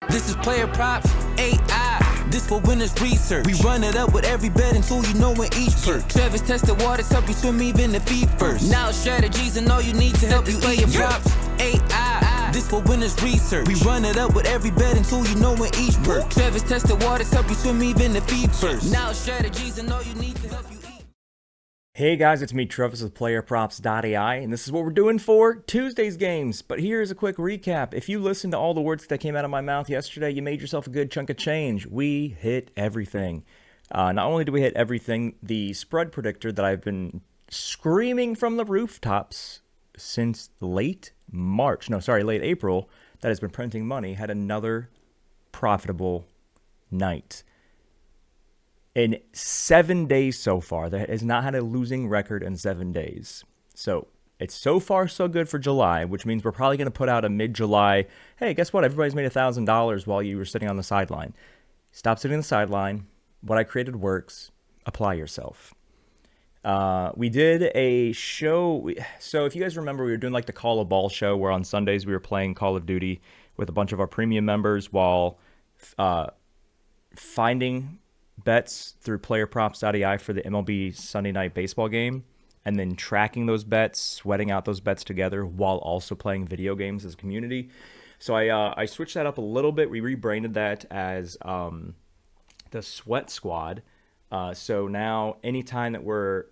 This is PlayerProps.ai. This for winners research. We run it up with every betting tool you know in each perk. Travis tested waters, help you swim even the feet first. Now strategies and all you need to help you PlayerProps.ai. This for winners research. We run it up with every betting tool you know in each perk. Travis tested waters, help you swim even the feet first. Now strategies and all you need to help you eat. Hey guys, it's me, Travis with PlayerProps.ai, and this is what we're doing for Tuesday's games. But here's a quick recap. If you listened to all the words that came out of my mouth yesterday, you made yourself a good chunk of change. We hit everything. Not only did we hit everything, the spread predictor that I've been screaming from the rooftops since late April, that has been printing money, had another profitable night. In 7 days so far, that has not had a losing record in 7 days. So it's so far so good for July, which means we're probably going to put out a mid-July, hey, guess what? Everybody's made $1,000 while you were sitting on the sideline. Stop sitting on the sideline. What I created works. Apply yourself. We did a show. So if you guys remember, we were doing like the Call of Ball show where on Sundays we were playing Call of Duty with a bunch of our premium members while finding bets through PlayerProps.ai for the MLB Sunday night baseball game, and then tracking those bets, sweating out those bets together while also playing video games as a community. So I switched that up a little bit. We rebranded that as the Sweat Squad. So now anytime that we're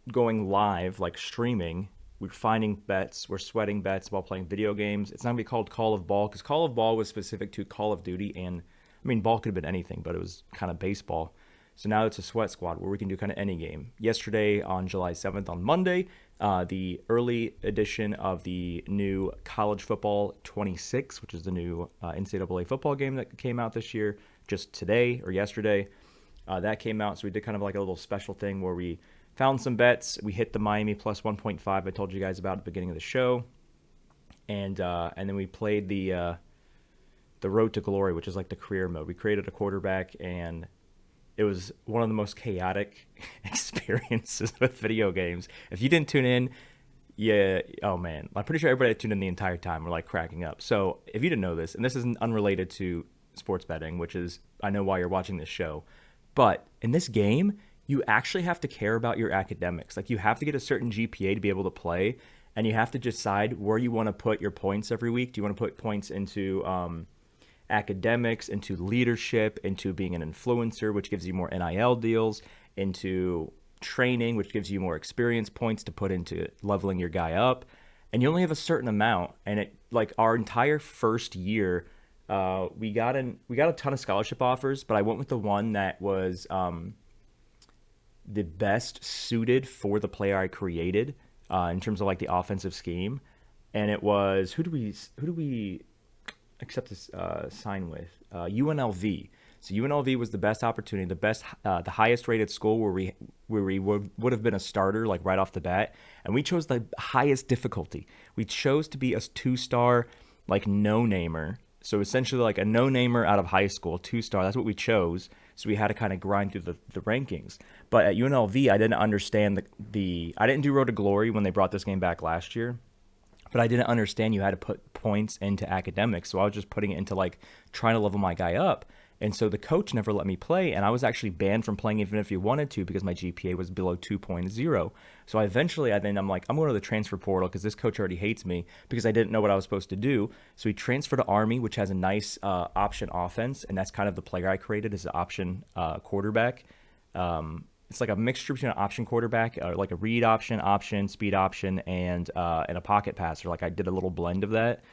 going live, like streaming, we're finding bets, we're sweating bets while playing video games. It's not going to be called Call of Ball because Call of Ball was specific to Call of Duty, and I mean, ball could have been anything, but it was kind of baseball. So now it's a Sweat Squad where we can do kind of any game. Yesterday on July 7th, on Monday, the early edition of the new College Football 26, which is the new NCAA football game that came out this year, just today or yesterday, that came out. So we did kind of like a little special thing where we found some bets. We hit the Miami plus 1.5 I told you guys about at the beginning of the show. And then we played the Road to Glory, which is like the career mode. We created a quarterback, and it was one of the most chaotic experiences with video games. If you didn't tune in, oh man, I'm pretty sure everybody that tuned in the entire time were like cracking up. So if you didn't know this, and this isn't unrelated to sports betting, which is, I know why you're watching this show, but in this game, you actually have to care about your academics. Like you have to get a certain GPA to be able to play, and you have to decide where you want to put your points every week. Do you want to put points into academics, into leadership, into being an influencer, which gives you more NIL deals, into training, which gives you more experience points to put into leveling your guy up, and you only have a certain amount. And it, like our entire first year, we got a ton of scholarship offers, but I went with the one that was the best suited for the player I created in terms of like the offensive scheme, and it was who do we accept this sign with? UNLV. So UNLV was the best opportunity, the highest rated school where we would have been a starter like right off the bat, and we chose the highest difficulty. We chose to be a 2-star like no-namer. So essentially like a no-namer out of high school, 2-star. That's what we chose. So we had to kind of grind through the rankings. But at UNLV, I didn't understand I didn't do Road to Glory when they brought this game back last year. But I didn't understand you had to put points into academics. So I was just putting it into like trying to level my guy up. And so the coach never let me play. And I was actually banned from playing even if he wanted to because my GPA was below 2.0. So I'm like, I'm going to the transfer portal because this coach already hates me because I didn't know what I was supposed to do. So he transferred to Army, which has a nice option offense. And that's kind of the player I created as an option quarterback. It's like a mixture between an option quarterback, like a read option, speed option, and a pocket passer. Like I did a little blend of that.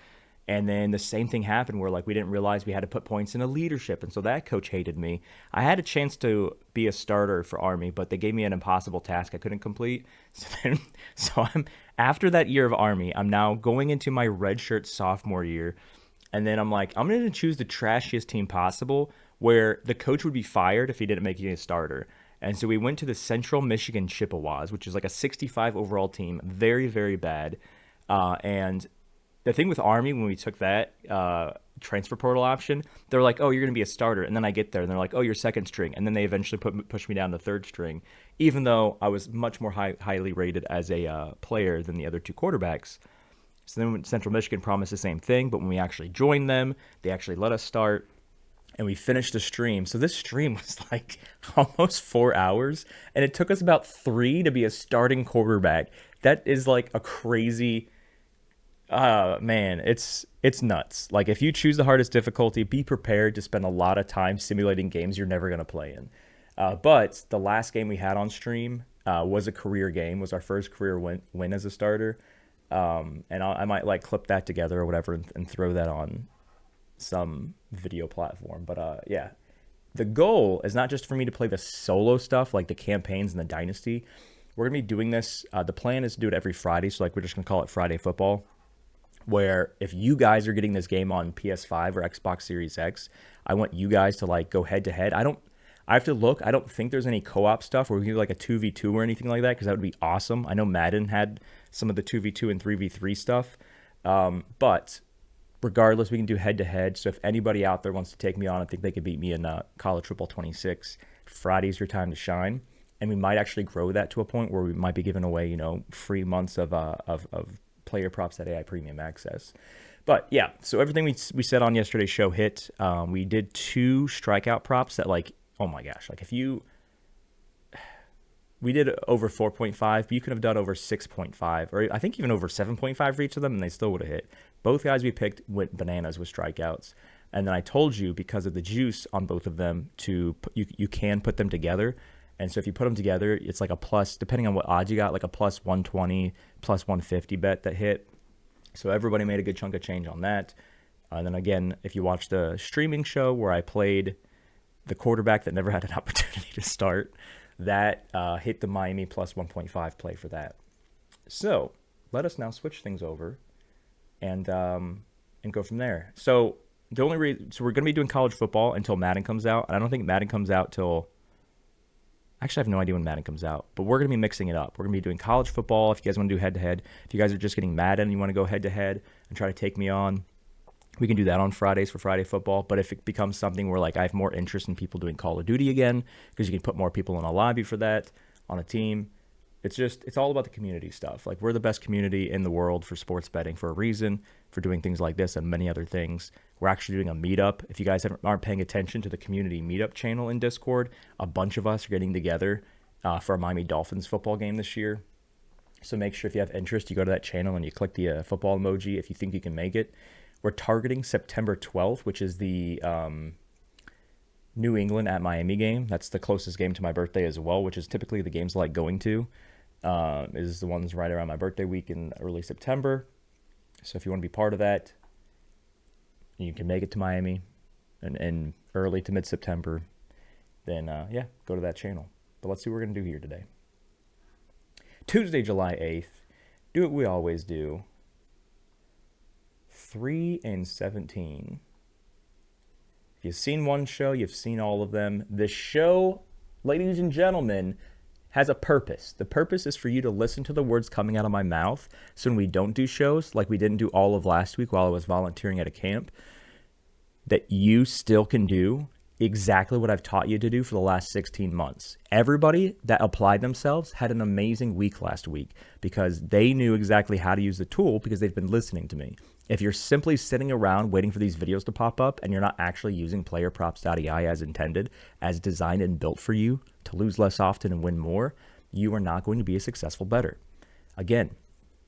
And then the same thing happened where like we didn't realize we had to put points into leadership. And so that coach hated me. I had a chance to be a starter for Army, but they gave me an impossible task I couldn't complete. So I'm after that year of Army, I'm now going into my redshirt sophomore year. And then I'm like, I'm going to choose the trashiest team possible where the coach would be fired if he didn't make me a starter. And so we went to the Central Michigan Chippewas, which is like a 65 overall team, very, very bad. And the thing with Army, when we took that transfer portal option, they're like, oh, you're going to be a starter. And then I get there, and they're like, oh, you're second string. And then they eventually push me down to third string, even though I was much more highly rated as a player than the other two quarterbacks. So then when Central Michigan promised the same thing, but when we actually joined them, they actually let us start. And we finished the stream. So this stream was like almost 4 hours, and it took us about 3 to be a starting quarterback. That is like a crazy, man, it's nuts. Like if you choose the hardest difficulty, be prepared to spend a lot of time simulating games you're never gonna play in. But the last game we had on stream was a career game, was our first career win as a starter. And I might like clip that together or whatever and throw that on some video platform. But yeah, the goal is not just for me to play the solo stuff like the campaigns and the dynasty. We're gonna be doing this, the plan is to do it every Friday, so like we're just gonna call it Friday Football, where if you guys are getting this game on PS5 or Xbox Series X, I want you guys to like go head to head. I have to look. I don't think there's any co-op stuff where we can do like a 2v2 or anything like that, because that would be awesome. I know Madden had some of the 2v2 and 3v3 stuff, but regardless, we can do head-to-head. So if anybody out there wants to take me on, I think they could beat me in College Football 26. Friday's your time to shine. And we might actually grow that to a point where we might be giving away, free months of PlayerProps.ai premium access. But yeah, so everything we said on yesterday's show hit. We did 2 strikeout props that like, oh my gosh, like we did over 4.5, but you could have done over 6.5, or I think even over 7.5 for each of them, and they still would have hit. Both guys we picked went bananas with strikeouts. And then I told you, because of the juice on both of them, you can put them together. And so if you put them together, it's like a plus, depending on what odds you got, like a plus 120, plus 150 bet that hit. So everybody made a good chunk of change on that. And then again, if you watch the streaming show where I played the quarterback that never had an opportunity to start, that hit the Miami plus 1.5 play for that. So let us now switch things over and go from there. So the only reason, so we're going to be doing college football until Madden comes out. And I don't think Madden comes out till, actually I have no idea when Madden comes out, but we're going to be mixing it up. We're going to be doing college football if you guys want to do head-to-head. If you guys are just getting Madden and you want to go head-to-head and try to take me on, we can do that on Fridays for Friday football. But if it becomes something where like I have more interest in people doing Call of Duty again, because you can put more people in a lobby for that on a team, it's all about the community stuff. Like we're the best community in the world for sports betting for a reason, for doing things like this and many other things. We're actually doing a meetup. If you guys aren't paying attention to the community meetup channel in Discord, a bunch of us are getting together for a Miami Dolphins football game this year. So make sure if you have interest, you go to that channel and you click the football emoji if you think you can make it. We're targeting September 12th, which is the New England at Miami game. That's the closest game to my birthday as well, which is typically the games I like going to. Is the ones right around my birthday week in early September. So if you want to be part of that, you can make it to Miami in early to mid-September, then yeah, go to that channel. But let's see what we're going to do here today. Tuesday, July 8th, do what we always do. 3-17. If you've seen one show, you've seen all of them. This show, ladies and gentlemen, has a purpose. The purpose is for you to listen to the words coming out of my mouth. So when we don't do shows, like we didn't do all of last week while I was volunteering at a camp, that you still can do exactly what I've taught you to do for the last 16 months. Everybody that applied themselves had an amazing week last week because they knew exactly how to use the tool because they've been listening to me. If you're simply sitting around waiting for these videos to pop up and you're not actually using PlayerProps.ai as intended, as designed and built for you to lose less often and win more, you are not going to be a successful bettor. Again,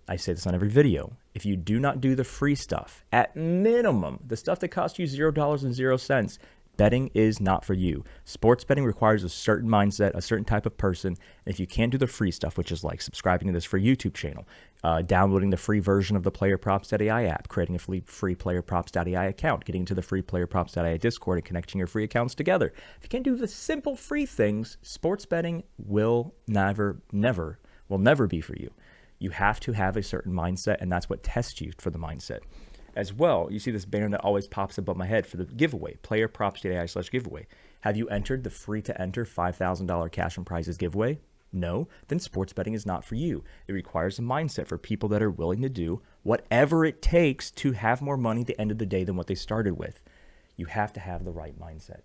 I say this on every video. If you do not do the free stuff, at minimum, the stuff that costs you $0.00, betting is not for you. Sports betting requires a certain mindset, a certain type of person. And if you can't do the free stuff, which is like subscribing to this free YouTube channel, downloading the free version of the PlayerProps.ai app, creating a free PlayerProps.ai account, getting into the free PlayerProps.ai Discord and connecting your free accounts together. If you can't do the simple free things, sports betting will never be for you. You have to have a certain mindset, and that's what tests you for the mindset. As well, you see this banner that always pops above my head for the giveaway, PlayerProps.ai/giveaway. Have you entered the free-to-enter $5,000 cash and prizes giveaway? No? Then sports betting is not for you. It requires a mindset for people that are willing to do whatever it takes to have more money at the end of the day than what they started with. You have to have the right mindset.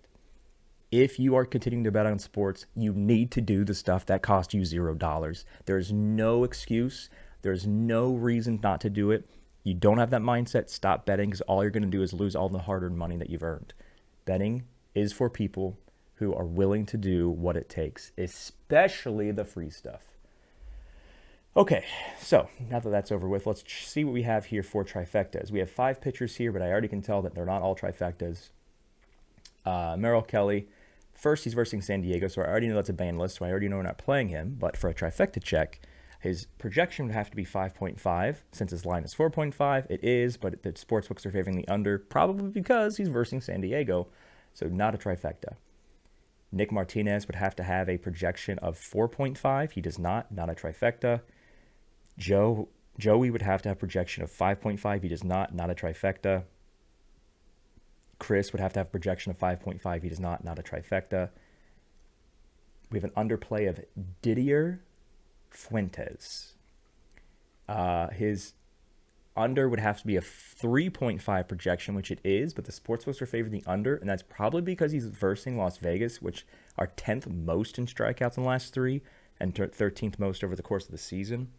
If you are continuing to bet on sports, you need to do the stuff that costs you $0. There's no excuse. There's no reason not to do it. you don't have that mindset, stop betting, because all you're going to do is lose all the hard-earned money that you've earned. Betting is for people who are willing to do what it takes, especially the free stuff. Okay, so now that that's over with, let's see what we have here for trifectas. We have 5 pitchers here, but I already can tell that they're not all trifectas. Merrill Kelly, first he's versing San Diego, so I already know that's a ban list, so I already know we're not playing him. But for a trifecta check, his projection would have to be 5.5. Since his line is 4.5, it is, but the sportsbooks are favoring the under, probably because he's versing San Diego, so not a trifecta. Nick Martinez would have to have a projection of 4.5. He does not a trifecta. Joey would have to have a projection of 5.5. He does not a trifecta. Chris would have to have a projection of 5.5. He does not a trifecta. We have an underplay of Didier Fuentes. His under would have to be a 3.5 projection, which it is, but the sportsbooks are favoring the under, and that's probably because he's versing Las Vegas, which are 10th most in strikeouts in the last 3 and 13th most over the course of the season.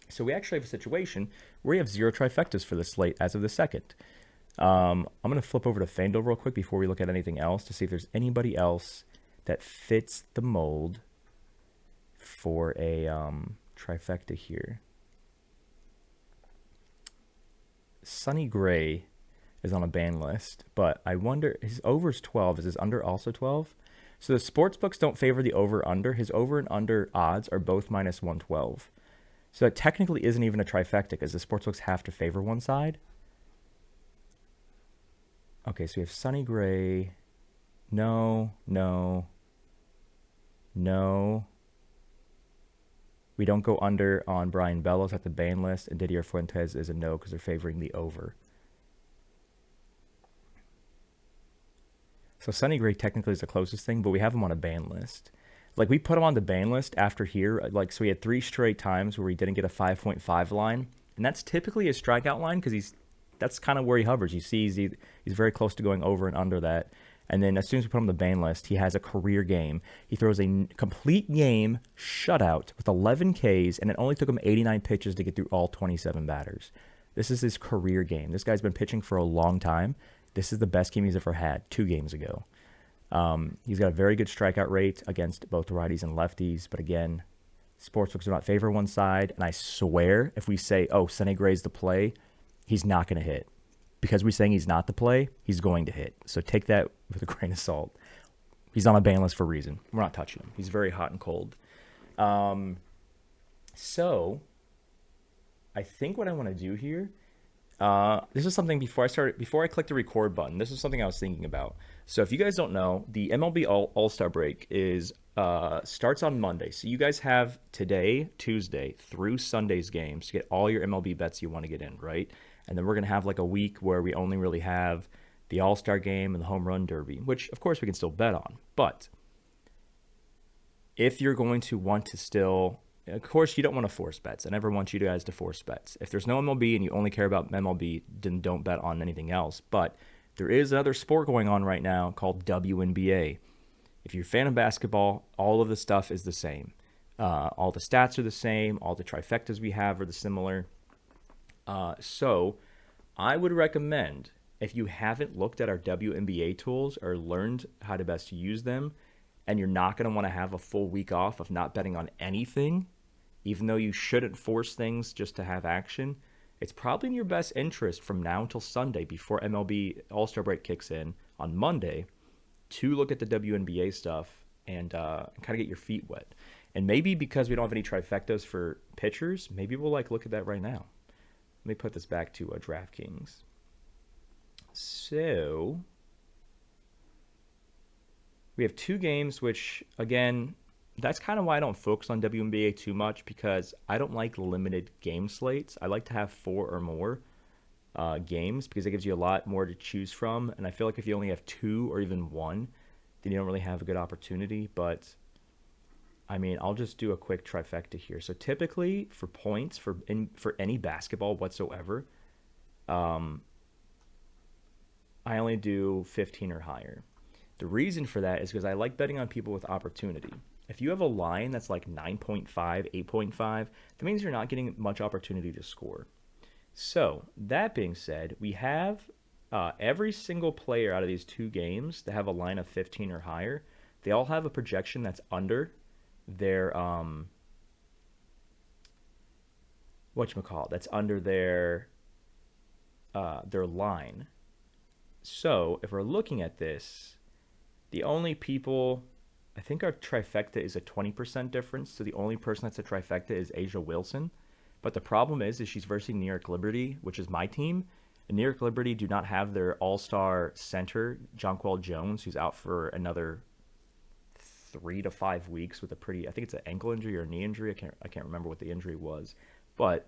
So we actually have a situation where we have 0 trifectas for the slate as of the second. I'm going to flip over to FanDuel real quick before we look at anything else to see if there's anybody else that fits the mold for a trifecta here. Sonny Gray is on a ban list, but I wonder, his over is 12. Is his under also 12? So the sports books don't favor the over-under. His over and under odds are both minus 112. So that technically isn't even a trifecta because the sportsbooks have to favor one side. Okay, so we have Sonny Gray. No. We don't go under on Brian Bellows at the ban list, and Didier Fuentes is a no because they're favoring the over. So Sonny Gray technically is the closest thing, but we have him on a ban list. Like, we put him on the ban list after here. Like, so we had 3 straight times where we didn't get a 5.5 line. And that's typically a strikeout line because that's kind of where he hovers. You see he's very close to going over and under that. And then as soon as we put him on the ban list, he has a career game. He throws a complete game shutout with 11 Ks, and it only took him 89 pitches to get through all 27 batters. This is his career game. This guy's been pitching for a long time. This is the best game he's ever had 2 games ago. He's got a very good strikeout rate against both righties and lefties. But again, sportsbooks do not favor one side. And I swear, if we say, oh, Sonny Gray's the play, he's not going to hit. Because we're saying he's not the play, he's going to hit. So take that with a grain of salt. He's on a ban list for a reason. We're not touching him. He's very hot and cold. So I think what I want to do here, this is something before I click the record button, this is something I was thinking about. So if you guys don't know, the MLB All-Star break starts on Monday. So you guys have today, Tuesday, through Sunday's games to get all your MLB bets you want to get in, right? And then we're going to have like a week where we only really have the All-Star game and the Home Run Derby, which of course we can still bet on. But if you're going to want to still, of course you don't want to force bets. I never want you guys to force bets. If there's no MLB and you only care about MLB, then don't bet on anything else. But there is another sport going on right now called WNBA. If you're a fan of basketball, all of the stuff is the same. All the stats are the same. All the trifectas we have are the similar. So I would recommend, if you haven't looked at our WNBA tools or learned how to best use them, and you're not going to want to have a full week off of not betting on anything, even though you shouldn't force things just to have action, it's probably in your best interest from now until Sunday before MLB All-Star break kicks in on Monday to look at the WNBA stuff and kind of get your feet wet. And maybe because we don't have any trifectas for pitchers, maybe we'll look at that right now. Let me put this back to DraftKings. So we have 2 games, which, again, that's kind of why I don't focus on WNBA too much, because I don't like limited game slates. I like to have 4 or more games because it gives you a lot more to choose from. And I feel like if you only have 2 or even 1, then you don't really have a good opportunity. But I mean, I'll just do a quick trifecta here. So typically for points for any basketball whatsoever, I only do 15 or higher. The reason for that is because I like betting on people with opportunity. If you have a line that's like 9.5, 8.5, that means you're not getting much opportunity to score. So, that being said, we have every single player out of these two games that have a line of 15 or higher. They all have a projection that's under their whatchamacallit, that's under their line. So, if we're looking at this, the only people, I think our trifecta is a 20% difference. So the only person that's a trifecta is Asia Wilson. But the problem is she's versus New York Liberty, which is my team. And New York Liberty do not have their all-star center, Jonquel Jones, who's out for another 3 to 5 weeks with a pretty, I think it's an ankle injury or a knee injury. I can't remember what the injury was. But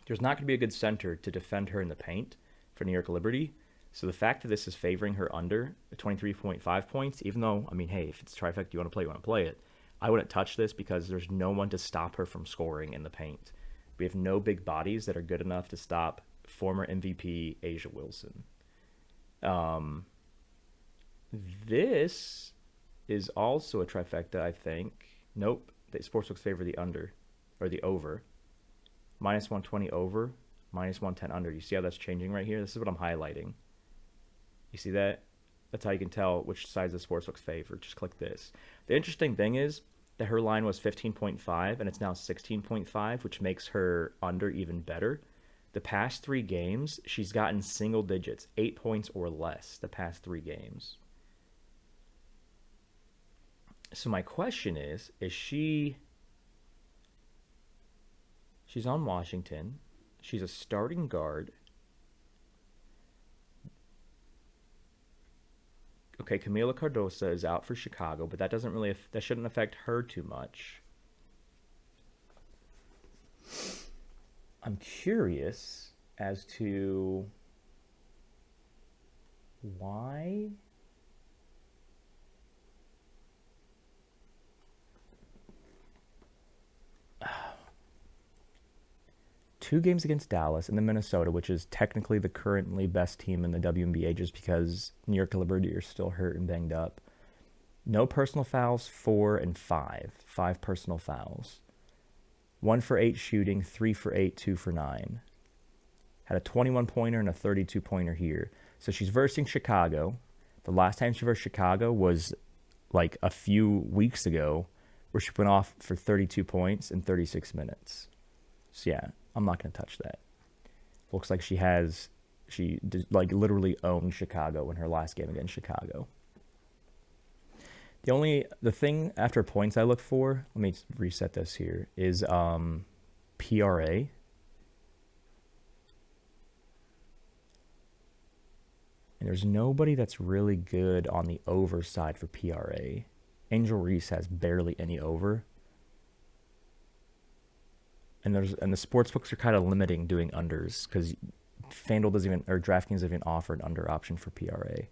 there's not going to be a good center to defend her in the paint for New York Liberty. So the fact that this is favoring her under 23.5 points, even though, I mean, hey, if it's trifecta, you want to play it. I wouldn't touch this because there's no one to stop her from scoring in the paint. We have no big bodies that are good enough to stop former MVP Asia Wilson. This is also a trifecta, I think. Nope. The sportsbooks favor the under, or the over. Minus 120 over, minus 110 under. You see how that's changing right here? This is what I'm highlighting. You see that? That's how you can tell which sides the sportsbooks favor. Just click this. The interesting thing is that her line was 15.5 and it's now 16.5, which makes her under even better. The past 3 games, she's gotten single digits, 8 points or less the past 3 games. So my question is she's on Washington. She's a starting guard. Okay, Camila Cardosa is out for Chicago, but that shouldn't affect her too much. I'm curious as to why. Two games against Dallas and then Minnesota, which is technically the currently best team in the WNBA just because New York Liberty are still hurt and banged up. No personal fouls, 4 and 5. 5 personal fouls. 1 for 8 shooting, 3 for 8, 2 for 9. Had a 21-pointer and a 32-pointer here. So she's versing Chicago. The last time she versed Chicago was like a few weeks ago where she went off for 32 points in 36 minutes. So yeah, I'm not going to touch that. Looks like she literally owned Chicago in her last game against Chicago. The thing after points I look for, let me reset this here, is PRA. And there's nobody that's really good on the over side for PRA. Angel Reese has barely any over. And the sports books are kind of limiting doing unders because FanDuel DraftKings doesn't even offer an under option for PRA.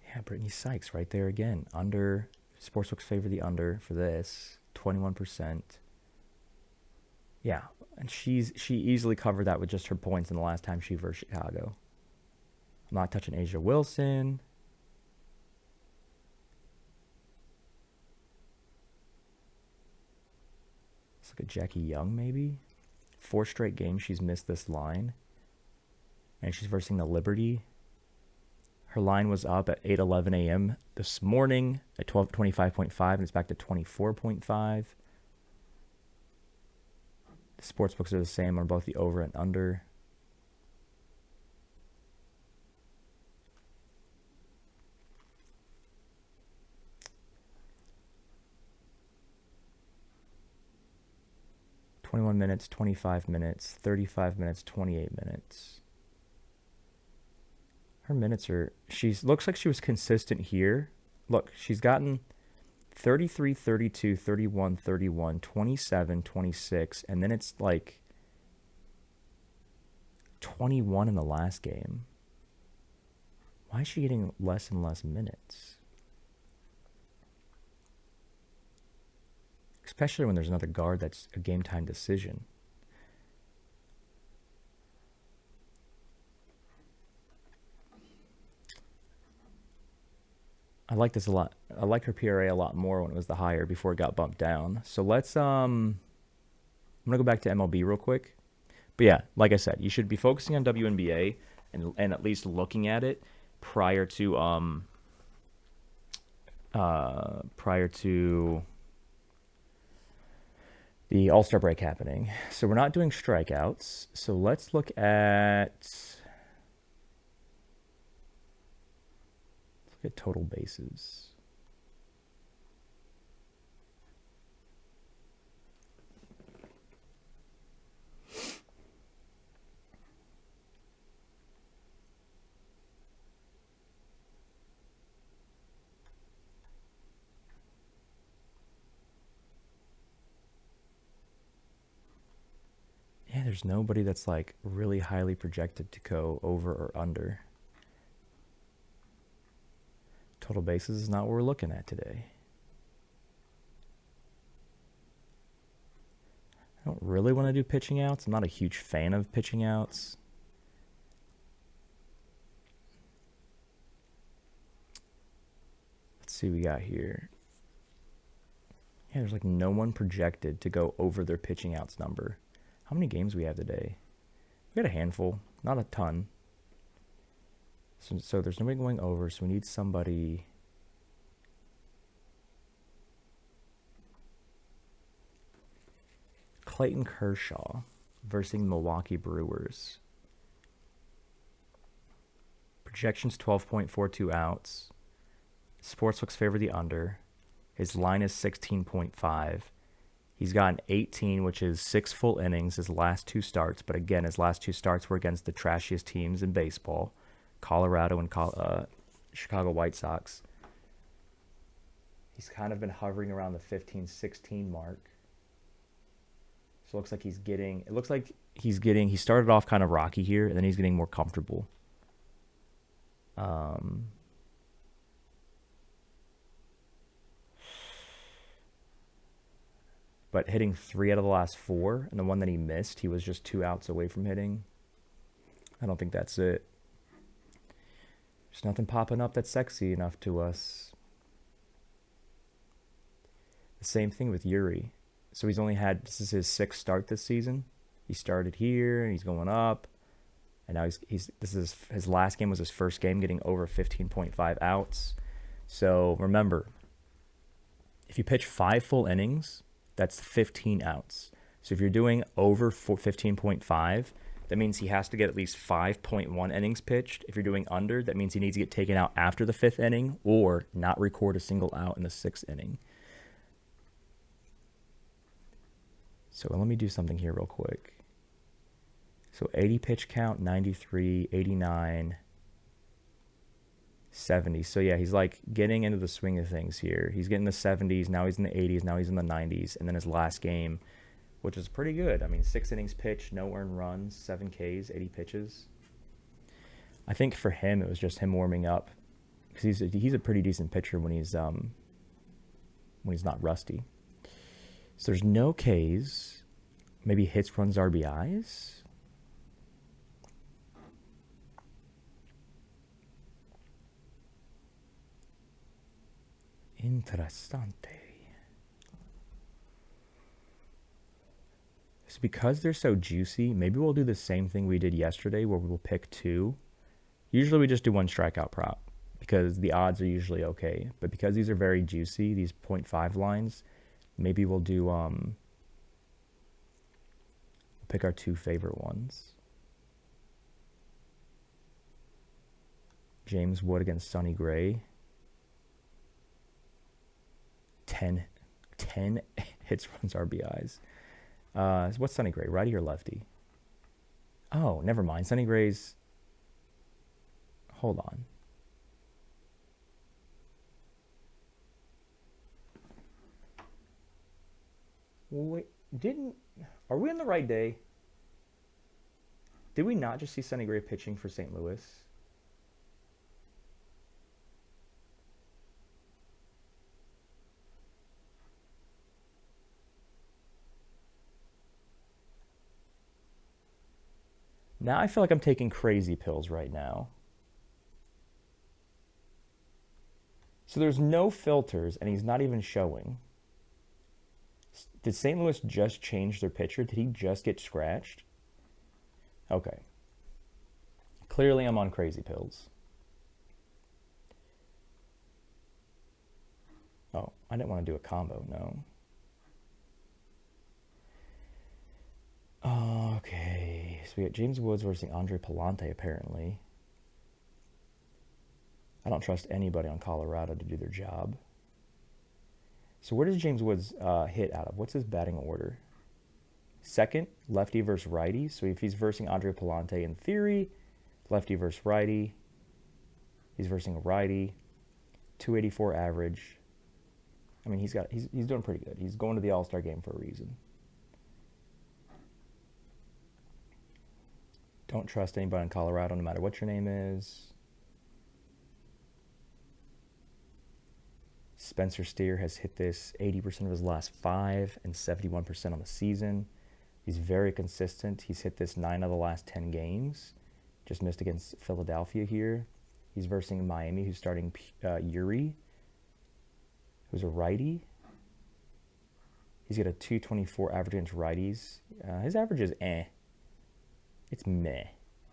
Yeah, Brittany Sykes right there again. Under. Sportsbooks favor the under for this. 21%. Yeah, and she easily covered that with just her points in the last time she versed Chicago. I'm not touching Asia Wilson. Let's look at Jackie Young maybe. 4 straight games she's missed this line. And she's versing the Liberty. Her line was up at 8:11 a.m. this morning at 25.5, and it's back to 24.5. The sports books are the same on both the over and under. "21 minutes, 25 minutes, 35 minutes, 28 minutes." Her minutes looks like she was consistent here. Look, she's gotten 33, 32, 31, 31, 27, 26, and then it's like 21 in the last game. Why is she getting less and less minutes? Especially when there's another guard that's a game time decision. I like this a lot. I like her PRA a lot more when it was the higher before it got bumped down. So let's I'm gonna go back to MLB real quick. But yeah, like I said, you should be focusing on WNBA and at least looking at it prior to the All-Star break happening. So we're not doing strikeouts. So let's look at total bases. Yeah, there's nobody that's like really highly projected to go over or under. Total bases is not what we're looking at today. I don't really want to do pitching outs. I'm not a huge fan of pitching outs. Let's see what we got here. Yeah, there's like no one projected to go over their pitching outs number. How many games we have today? We got a handful, not a ton. So there's nobody going over, so we need somebody. Clayton Kershaw versus Milwaukee Brewers. Projections 12.42 outs. Sportsbooks favor the under. His line is 16.5. He's gotten 18, which is 6 full innings his last 2 starts. But again, his last 2 starts were against the trashiest teams in baseball, Colorado and Chicago White Sox. He's kind of been hovering around the 15-16 mark. So it looks like he started off kind of rocky here, and then he's getting more comfortable. But hitting 3 out of the last 4, and the one that he missed, he was just 2 outs away from hitting. I don't think that's it. There's nothing popping up that's sexy enough to us. The same thing with Yuri. So he's only had, this is his 6th start this season. He started here, and he's going up. And now his last game was his first game, getting over 15.5 outs. So remember, if you pitch 5 full innings, that's 15 outs. So if you're doing over 15.5, that means he has to get at least 5.1 innings pitched. If you're doing under, that means he needs to get taken out after the 5th inning or not record a single out in the 6th inning. So let me do something here real quick. So 80 pitch count, 93, 89, 70. So yeah, he's like getting into the swing of things here. He's getting the 70s, now he's in the 80s, now he's in the 90s, and then his last game, which is pretty good. I mean, 6 innings pitched, no earned runs, 7 Ks, 80 pitches. I think for him, it was just him warming up, because he's a pretty decent pitcher when he's not rusty. So there's no Ks, maybe hits, runs, RBIs. Interessante. So because they're so juicy, maybe we'll do the same thing we did yesterday where we'll pick 2. Usually we just do 1 strikeout prop because the odds are usually okay. But because these are very juicy, these 0.5 lines, maybe we'll do we'll pick our 2 favorite ones. James Wood against Sonny Gray. 10 hits, runs, RBIs. What's Sonny Gray, righty or lefty? Oh, never mind. Sonny Gray's... Hold on. Wait, are we on the right day? Did we not just see Sonny Gray pitching for St. Louis? Now I feel like I'm taking crazy pills right now. So there's no filters, and he's not even showing. Did St. Louis just change their pitcher? Did he just get scratched? Okay. Clearly I'm on crazy pills. Oh, I didn't want to do a combo, no. Okay, so we got James Woods versus Andre Palante, apparently. I don't trust anybody on Colorado to do their job. So where does James Woods hit out of? What's his batting order? Second, lefty versus righty. So if he's versing Andre Palante, in theory, lefty versus righty. He's versing a righty. 284 average. I mean, he's doing pretty good. He's going to the All-Star game for a reason. Don't trust anybody in Colorado, no matter what your name is. Spencer Steer has hit this 80% of his last 5 and 71% on the season. He's very consistent. He's hit this 9 of the last 10 games. Just missed against Philadelphia here. He's versing Miami, who's starting Yuri, who's a righty. He's got a 224 average against righties. His average is It's meh.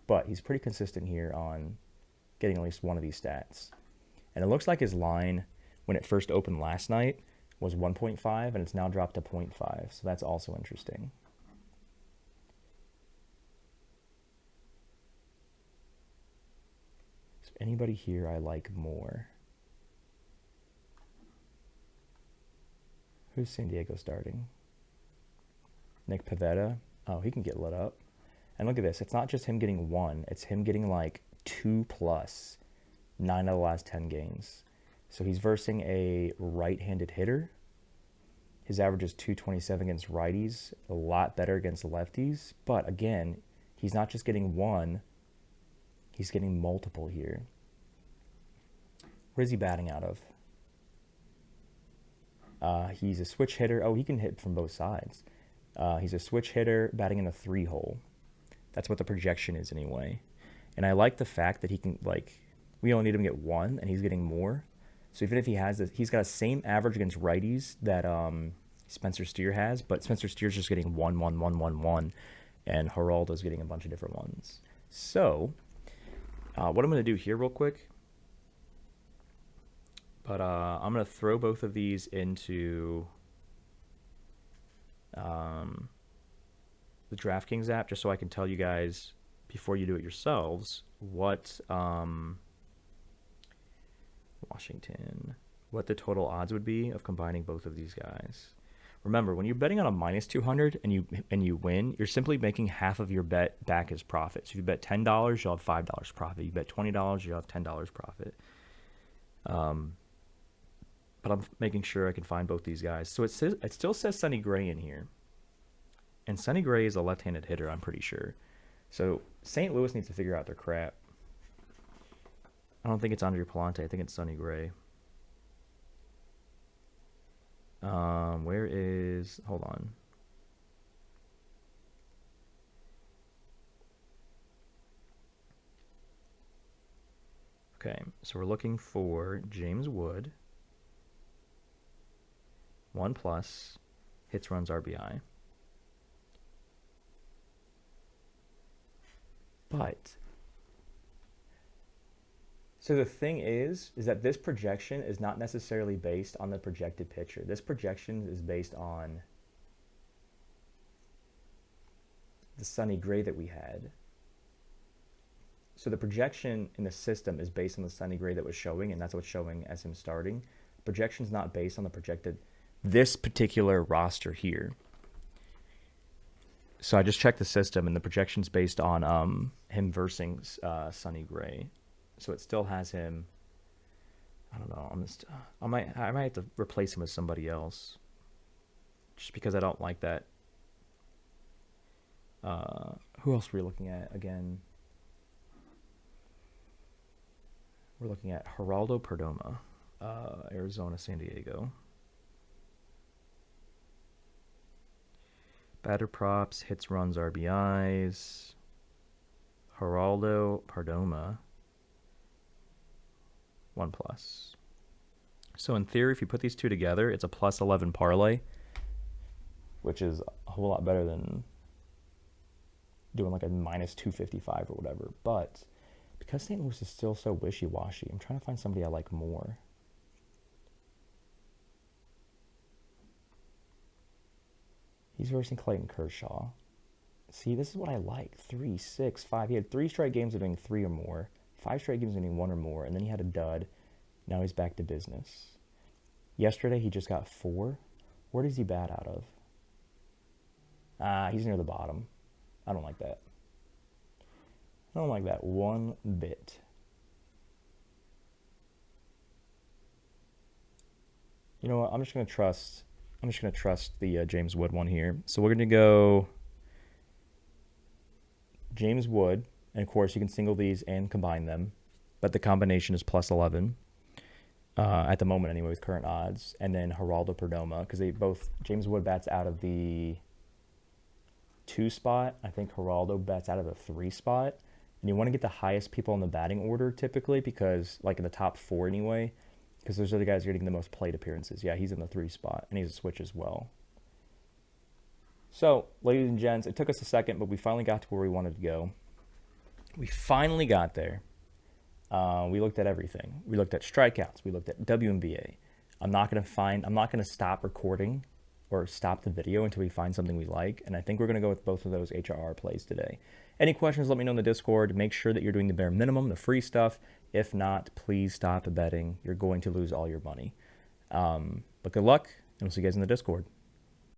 But he's pretty consistent here on getting at least one of these stats. And it looks like his line, when it first opened last night, was 1.5, and it's now dropped to 0.5. So that's also interesting. So anybody here I like more? Who's San Diego starting? Nick Pivetta. Oh, he can get lit up. And look at this. It's not just him getting 1. It's him getting like 2+, 9 of the last 10 games. So he's versing a right-handed hitter. His average is 227 against righties. A lot better against lefties. But again, he's not just getting 1. He's getting multiple here. What is he batting out of? He's a switch hitter. Oh, he can hit from both sides. He's a switch hitter batting in a 3-hole. That's what the projection is anyway. And I like the fact that he can, like, we only need him to get 1, and he's getting more. So even if he has this, he's got the same average against righties that Spencer Steer has, but Spencer Steer's just getting 1, 1, 1, 1, 1, and Geraldo's getting a bunch of different ones. So what I'm going to do here real quick, but I'm going to throw both of these into the DraftKings app just so I can tell you guys before you do it yourselves what Washington, what the total odds would be of combining both of these guys. Remember, when you're betting on a -200 and you win, you're simply making half of your bet back as profit. So if you bet $10, you'll have $5 profit. You bet $20, you'll have $10 profit. But I'm making sure I can find both these guys. So it still says Sonny Gray in here. And Sonny Gray is a left-handed hitter, I'm pretty sure. So St. Louis needs to figure out their crap. I don't think it's Andre Palante. I think it's Sonny Gray. Where is... Hold on. Okay, so we're looking for James Wood. 1+, hits, runs, RBI. But, so the thing is that this projection is not necessarily based on the projected pitcher. This projection is based on the Sonny Gray that we had. So the projection in the system is based on the Sonny Gray that was showing, and that's what's showing as him starting. Projection's not based on the projected, this particular roster here. So I just checked the system, and the projection's based on him versing Sonny Gray. So it still has him. I don't know. I might have to replace him with somebody else, just because I don't like that. Who else were we looking at again? We're looking at Geraldo Perdomo, Arizona, San Diego. Batter props, hits, runs, RBIs. Geraldo Perdomo, 1+. So in theory, if you put these two together, it's a plus 11 parlay, which is a whole lot better than doing like a minus 255 or whatever. But because St. Louis is still so wishy-washy, I'm trying to find somebody I like more. He's versing Clayton Kershaw. See, this is what I like. 3, 6, 5. He had 3 straight games of doing 3 or more. 5 straight games of doing 1 or more. And then he had a dud. Now he's back to business. Yesterday, he just got 4. Where does he bat out of? He's near the bottom. I don't like that. I don't like that one bit. You know what? I'm just gonna trust the James Wood one here. So we're gonna go James Wood, and of course you can single these and combine them, but the combination is plus 11 at the moment anyway with current odds. And then Geraldo Perdomo, because James Wood bats out of the 2 spot. I think Geraldo bats out of the 3 spot. And you want to get the highest people in the batting order typically, because like in the top 4 anyway, because those are the guys getting the most plate appearances. Yeah, he's in the 3 spot, and he's a switch as well. So, ladies and gents, it took us a second, but we finally got to where we wanted to go. We finally got there. We looked at everything. We looked at strikeouts. We looked at WNBA. I'm not going to stop recording or stop the video until we find something we like. And I think we're going to go with both of those HRR plays today. Any questions, let me know in the Discord. Make sure that you're doing the bare minimum, the free stuff. If not, please stop betting. You're going to lose all your money. But good luck, and we'll see you guys in the Discord.